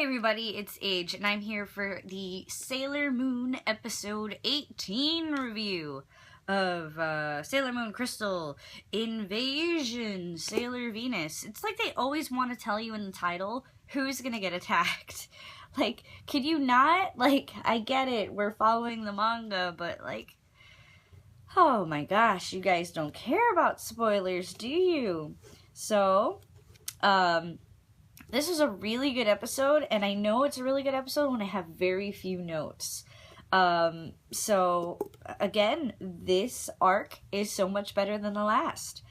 Hey everybody, it's Aije, and I'm here for the Sailor Moon episode 18 review of Sailor Moon Crystal Invasion Sailor Venus. It's like they always want to tell you in the title who's gonna get attacked. Like, could you not? Like, I get it, we're following the manga, but like, oh my gosh, you guys don't care about spoilers, do you? So, this is a really good episode, and I know it's a really good episode when I have very few notes. So, again, this arc is so much better than the last.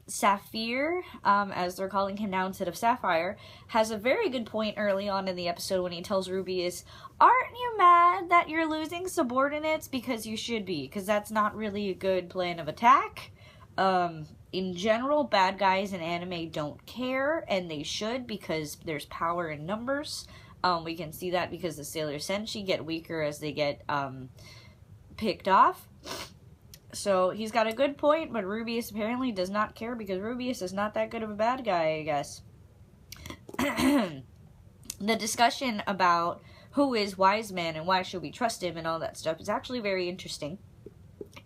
Sapphire, as they're calling him now instead of Sapphire, has a very good point early on in the episode when he tells Rubius, "Aren't you mad that you're losing subordinates? Because you should be, because that's not really a good plan of attack." In general, bad guys in anime don't care, and they should, because there's power in numbers. We can see that because the Sailor Senshi get weaker as they get picked off. So he's got a good point, but Rubius apparently does not care because Rubius is not that good of a bad guy, I guess. The discussion about who is Wise Man and why should we trust him and all that stuff is actually very interesting.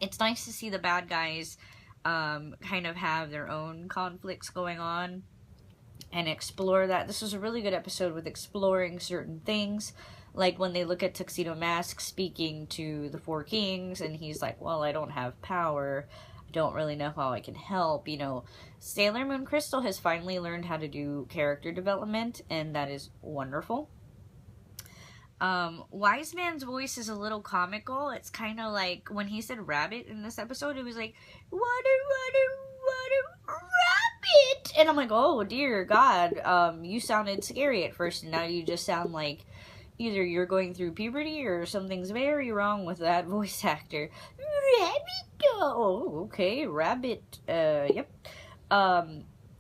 It's nice to see the bad guys kind of have their own conflicts going on and explore that. This was a really good episode with exploring certain things, like when they look at Tuxedo Mask speaking to the Four Kings and he's like, well, I don't have power, I don't really know how I can help. You know, Sailor Moon Crystal has finally learned how to do character development, and that is wonderful. Wise Man's voice is a little comical. It's kind of like when he said rabbit in this episode, it was like, what a rabbit! And I'm like, oh dear God, you sounded scary at first, and now you just sound like either you're going through puberty or something's very wrong with that voice actor. Rabbit! Oh, okay, rabbit, yep.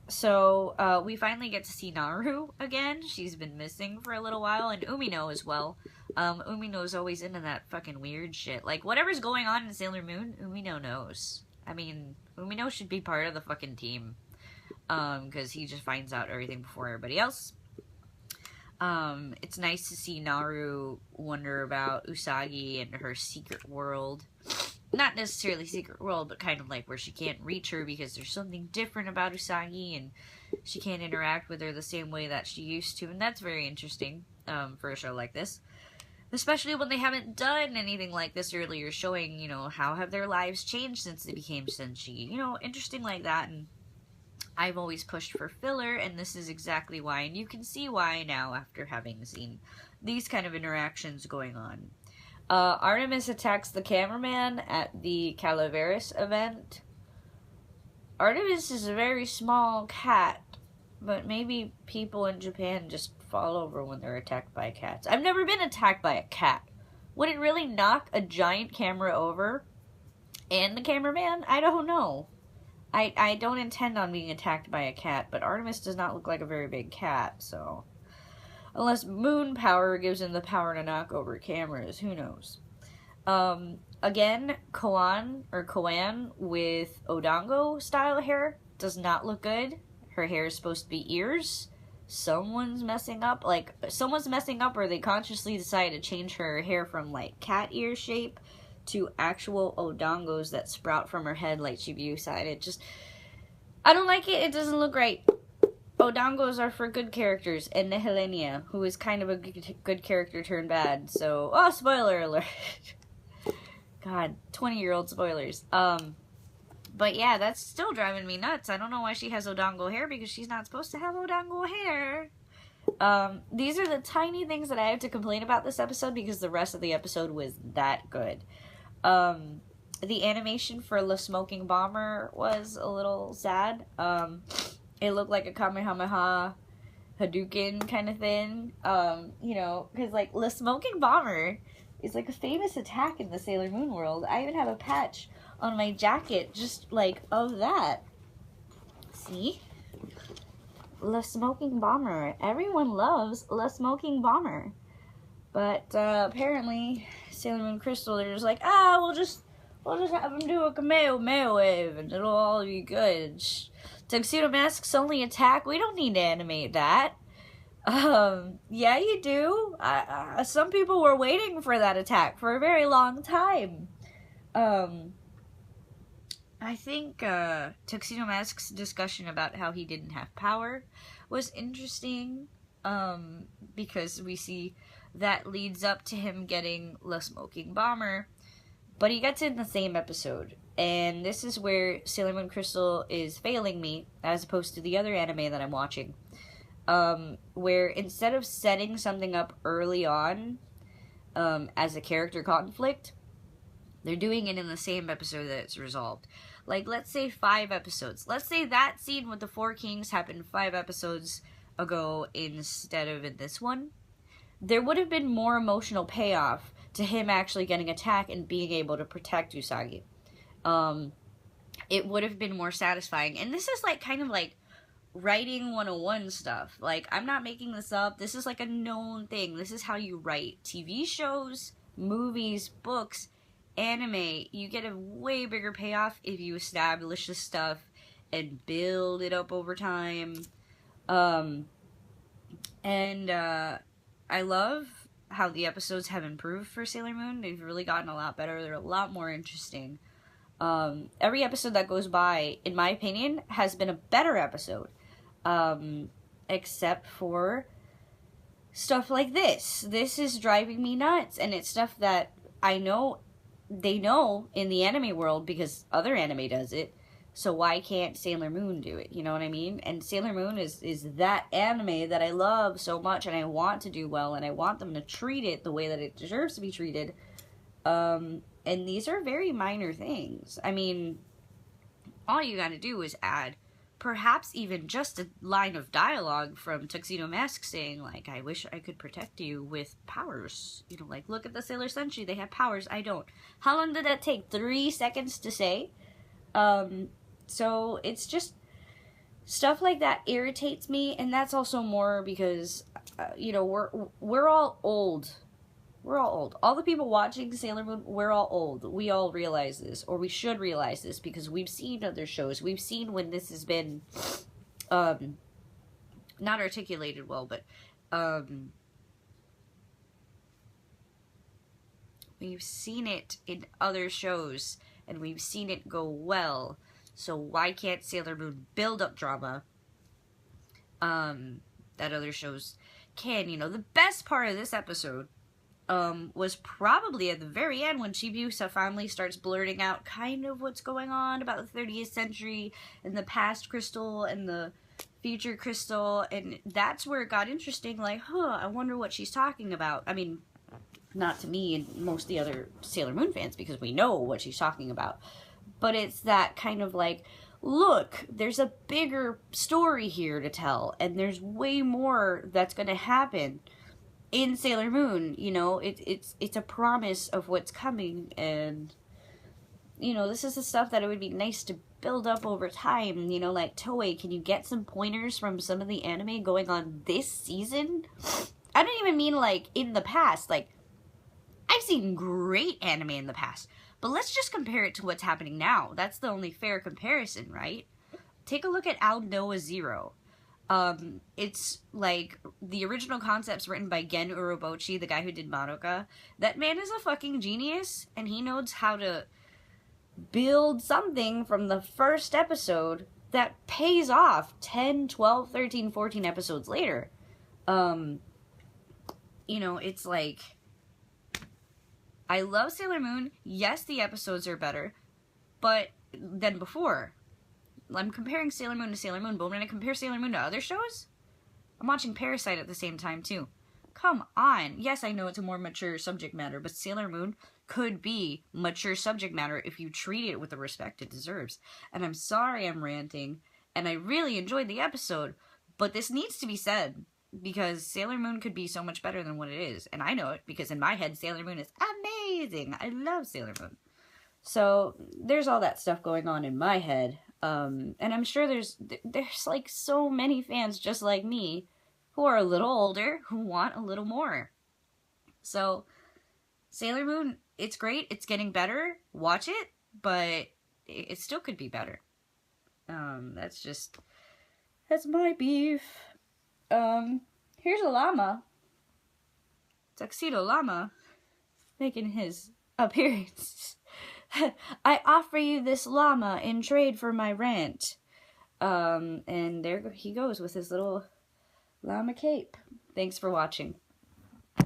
So, we finally get to see Naru again. She's been missing for a little while, and Umino as well. Umino's always into that fucking weird shit. Like, whatever's going on in Sailor Moon, Umino knows. I mean, Umino should be part of the fucking team. Because he just finds out everything before everybody else. It's nice to see Naru wonder about Usagi and her secret world. Not necessarily secret world, but kind of like where she can't reach her because there's something different about Usagi and she can't interact with her the same way that she used to. And that's very interesting for a show like this. Especially when they haven't done anything like this earlier, showing, you know, how have their lives changed since they became Senshi. You know, interesting like that. And I've always pushed for filler, and this is exactly why. And you can see why now after having seen these kind of interactions going on. Artemis attacks the cameraman at the Calaveras event. Artemis is a very small cat, but maybe people in Japan just fall over when they're attacked by cats. I've never been attacked by a cat. Would it really knock a giant camera over and the cameraman? I don't know. I don't intend on being attacked by a cat, but Artemis does not look like a very big cat, so unless moon power gives him the power to knock over cameras, who knows. Again, Koan with Odango style hair does not look good. Her hair is supposed to be ears. Someone's messing up, or they consciously decided to change her hair from like cat ear shape to actual Odangos that sprout from her head like Chibiusa. I don't like it. It doesn't look right. Odangos are for good characters, and Nehelenia, who is kind of a good character turned bad. So, oh, spoiler alert. God, 20-year-old spoilers. But yeah, that's still driving me nuts. I don't know why she has Odango hair, because she's not supposed to have Odango hair. These are the tiny things that I have to complain about this episode, because the rest of the episode was that good. The animation for the Smoking Bomber was a little sad. It looked like a Kamehameha Hadouken kind of thing. You know, because like the Smoking Bomber is like a famous attack in the Sailor Moon world. I even have a patch on my jacket just like of that. See? The Smoking Bomber. Everyone loves the Smoking Bomber. But apparently Sailor Moon Crystal, they're just like, we'll just have him do a Kamehameha wave and it'll all be good. Tuxedo Mask's only attack, we don't need to animate that. Yeah, you do. Some people were waiting for that attack for a very long time. Um, I think Tuxedo Mask's discussion about how he didn't have power was interesting, because we see that leads up to him getting the smoking bomber, but he gets it in the same episode. And this is where Sailor Moon Crystal is failing me, as opposed to the other anime that I'm watching. Where instead of setting something up early on, as a character conflict, they're doing it in the same episode that it's resolved. Like, let's say 5 episodes. Let's say that scene with the 4 kings happened 5 episodes ago instead of in this one. There would have been more emotional payoff to him actually getting attacked and being able to protect Usagi. It would have been more satisfying. And this is like kind of like writing 101 stuff. Like, I'm not making this up. This is like a known thing. This is how you write TV shows, movies, books, anime. You get a way bigger payoff if you establish this stuff and build it up over time. I love how the episodes have improved for Sailor Moon. They've really gotten a lot better. They're a lot more interesting. Every episode that goes by, in my opinion, has been a better episode. Except for stuff like this. This is driving me nuts, and it's stuff that I know they know in the anime world because other anime does it. So why can't Sailor Moon do it? You know what I mean? And Sailor Moon is that anime that I love so much, and I want to do well, and I want them to treat it the way that it deserves to be treated. And these are very minor things. I mean, all you gotta do is add perhaps even just a line of dialogue from Tuxedo Mask saying, like, I wish I could protect you with powers. You know, like, look at the Sailor Senshi, they have powers, I don't. How long did that take? 3 seconds to say? So it's just stuff like that irritates me, and that's also more because, you know, we're all old. We're all old. All the people watching Sailor Moon, we're all old. We all realize this, or we should realize this, because we've seen other shows. We've seen when this has been, not articulated well, but, we've seen it in other shows, and we've seen it go well. So why can't Sailor Moon build up drama, that other shows can? You know, the best part of this episode was probably at the very end when Chibiusa finally starts blurting out kind of what's going on about the 30th century and the past crystal and the future crystal, and that's where it got interesting. Like, I wonder what she's talking about. I mean, not to me and most of the other Sailor Moon fans, because we know what she's talking about, but it's that kind of like, look, there's a bigger story here to tell, and there's way more that's going to happen in Sailor Moon. You know, it's a promise of what's coming, and, you know, this is the stuff that it would be nice to build up over time. You know, like, Toei, can you get some pointers from some of the anime going on this season? I don't even mean, like, in the past. Like, I've seen great anime in the past, but let's just compare it to what's happening now. That's the only fair comparison, right? Take a look at Ao Noah Zero. It's like the original concepts written by Gen Urobuchi, the guy who did Madoka. That man is a fucking genius, and he knows how to build something from the first episode that pays off 10, 12, 13, 14 episodes later. You know, it's like, I love Sailor Moon. Yes, the episodes are better, but than before. I'm comparing Sailor Moon to Sailor Moon, but when I compare Sailor Moon to other shows, I'm watching Parasite at the same time, too. Come on. Yes, I know it's a more mature subject matter, but Sailor Moon could be mature subject matter if you treat it with the respect it deserves. And I'm sorry I'm ranting, and I really enjoyed the episode, but this needs to be said, because Sailor Moon could be so much better than what it is. And I know it, because in my head, Sailor Moon is amazing. I love Sailor Moon. So, there's all that stuff going on in my head. And I'm sure there's like so many fans just like me who are a little older who want a little more. So, Sailor Moon, it's great. It's getting better. Watch it, but it still could be better. That's my beef. Here's a llama. Tuxedo Llama making his appearance. I offer you this llama in trade for my rent. And there he goes with his little llama cape. Thanks for watching.